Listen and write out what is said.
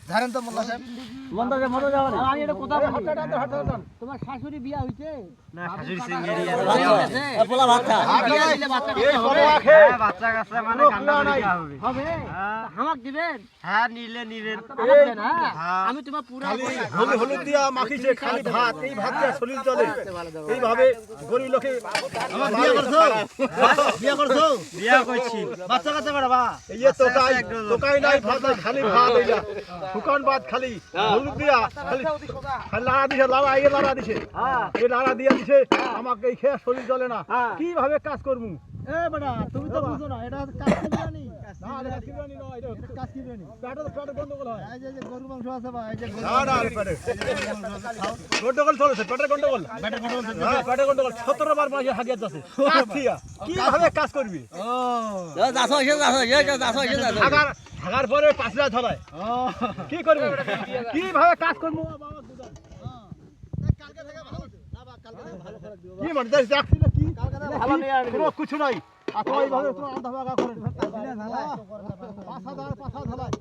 ধরেন তো মোল্লা সাহেব মন্দ যাবে না আমি এটা কথা বলি হটান তোমার শাশুড়ি বিয়া হইছে না শাশুড়ি সিঙ্গেরিয়া পোলা ভাত খা বিয়া দিলে বাচ্চা এই কাচ্চা বড় হবে আখে বাচ্চা কাচ্চা মানে কান্না করে হবে হবে হামাক দিবেন হ্যাঁ নিলে নিবেন হামাক দেন হ্যাঁ আমি তোমার পুরা হলুদ হলুদ দিয়া মাখিছে খালি ভাত এই ভাত দিয়ে শরীর চলে এইভাবে গরিব লোকে আমার বিয়া করছো বিয়া করছি বাচ্চা কাচ্চা বাড়া এই যে তোকাই নাই ভাত নাই খালি ভাত এইলা শুকান ভাত খালি হলুদ দিয়া খালি লাড়া দিছে এই লাড়া দিয়া দিছে আমাকে এই খেয়ে শরীর চলে না কিভাবে কাজ করবো এ বেটা তুমি তো বুঝো না এটা কাজ বিরিয়ানি না এটা কাজ বিরিয়ানি নয় এটা কাজ বিরিয়ানি পেটে গন্ডগোল হয় এই যে গরু মাংস আছে ভাই এই যে না না পেটে গন্ডগোল চলেছে পেটের গন্ডগোল পেটে গন্ডগোল 17 বার মাঝে হাগিয়ে যাচ্ছে কিভাবে কাজ করবি হাগার পরে 5 রাত ধরায় কি করবি কিভাবে কাজ করবো কি মানে দেখছি না কি কোনো কিছু নাই আর তো এইভাবে তো আধা ভাগা করে 5,000 ঢালাই